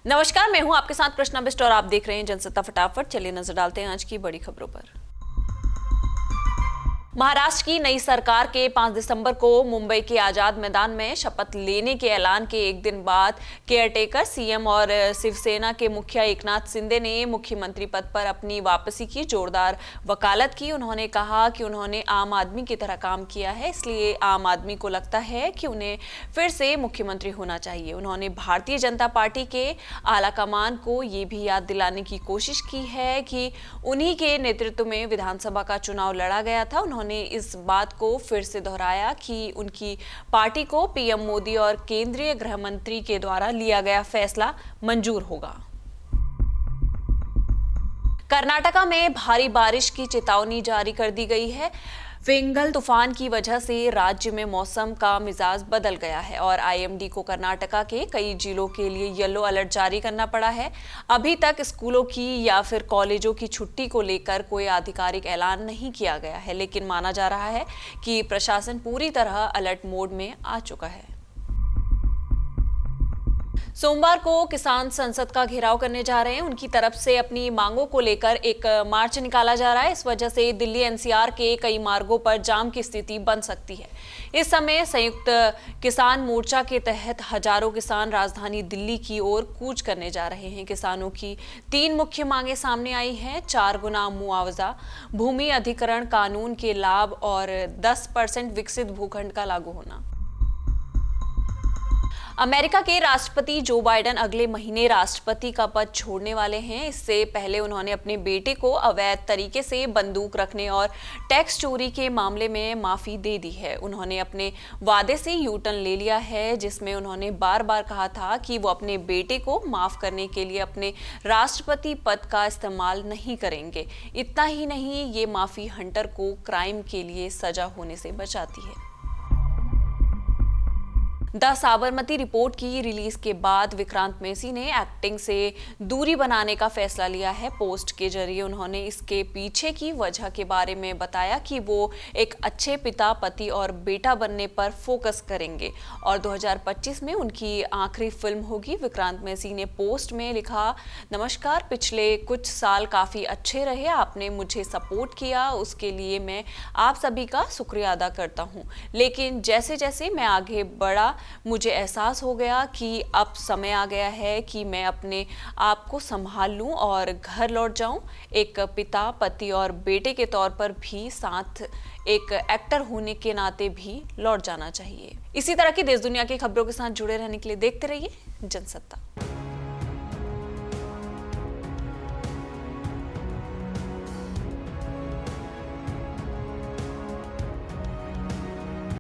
नमस्कार, मैं हूं आपके साथ कृष्णा बिष्ट और आप देख रहे हैं जनसत्ता फटाफट। चलिए नजर डालते हैं आज की बड़ी खबरों पर। महाराष्ट्र की नई सरकार के 5 दिसंबर को मुंबई के आजाद मैदान में शपथ लेने के ऐलान के एक दिन बाद केयरटेकर सीएम और शिवसेना के मुखिया एकनाथ शिंदे ने मुख्यमंत्री पद पर अपनी वापसी की जोरदार वकालत की। उन्होंने कहा कि उन्होंने आम आदमी की तरह काम किया है, इसलिए आम आदमी को लगता है कि उन्हें फिर से मुख्यमंत्री होना चाहिए। उन्होंने भारतीय जनता पार्टी के आलाकमान को ये भी याद दिलाने की कोशिश की है कि उन्हीं के नेतृत्व में विधानसभा का चुनाव लड़ा गया था। उन्होंने इस बात को फिर से दोहराया कि उनकी पार्टी को पीएम मोदी और केंद्रीय गृह मंत्री के द्वारा लिया गया फैसला मंजूर होगा। कर्नाटका में भारी बारिश की चेतावनी जारी कर दी गई है। फिंगल तूफान की वजह से राज्य में मौसम का मिजाज बदल गया है और आईएमडी को कर्नाटका के कई जिलों के लिए येलो अलर्ट जारी करना पड़ा है। अभी तक स्कूलों की या फिर कॉलेजों की छुट्टी को लेकर कोई आधिकारिक ऐलान नहीं किया गया है, लेकिन माना जा रहा है कि प्रशासन पूरी तरह अलर्ट मोड में आ चुका है। सोमवार को किसान संसद का घेराव करने जा रहे हैं। उनकी तरफ से अपनी मांगों को लेकर एक मार्च निकाला जा रहा है। इस वजह से दिल्ली एनसीआर के कई मार्गों पर जाम की स्थिति बन सकती है। इस समय संयुक्त किसान मोर्चा के तहत हजारों किसान राजधानी दिल्ली की ओर कूच करने जा रहे हैं। किसानों की 3 मुख्य मांगें सामने आई हैं: 4 गुना मुआवजा, भूमि अधिग्रहण कानून के लाभ और 10% विकसित भूखंड का लागू होना। अमेरिका के राष्ट्रपति जो बाइडेन अगले महीने राष्ट्रपति का पद छोड़ने वाले हैं। इससे पहले उन्होंने अपने बेटे को अवैध तरीके से बंदूक रखने और टैक्स चोरी के मामले में माफी दे दी है। उन्होंने अपने वादे से यू टर्न ले लिया है, जिसमें उन्होंने बार बार कहा था कि वो अपने बेटे को माफ करने के लिए अपने राष्ट्रपति पद का इस्तेमाल नहीं करेंगे। इतना ही नहीं, ये माफी हंटर को क्राइम के लिए सजा होने से बचाती है। द साबरमती रिपोर्ट की रिलीज के बाद विक्रांत मैसी ने एक्टिंग से दूरी बनाने का फैसला लिया है। पोस्ट के जरिए उन्होंने इसके पीछे की वजह के बारे में बताया कि वो एक अच्छे पिता, पति और बेटा बनने पर फोकस करेंगे और 2025 में उनकी आखिरी फिल्म होगी। विक्रांत मैसी ने पोस्ट में लिखा, नमस्कार, पिछले कुछ साल काफ़ी अच्छे रहे। आपने मुझे सपोर्ट किया, उसके लिए मैं आप सभी का शुक्रिया अदा करता हूँ। लेकिन जैसे जैसे मैं आगे बढ़ा, मुझे एहसास हो गया कि अब समय आ गया है कि मैं अपने आप को संभाल लूं और घर लौट जाऊं। एक पिता, पति और बेटे के तौर पर भी, साथ एक एक्टर होने के नाते भी लौट जाना चाहिए। इसी तरह की देश दुनिया की खबरों के साथ जुड़े रहने के लिए देखते रहिए जनसत्ता।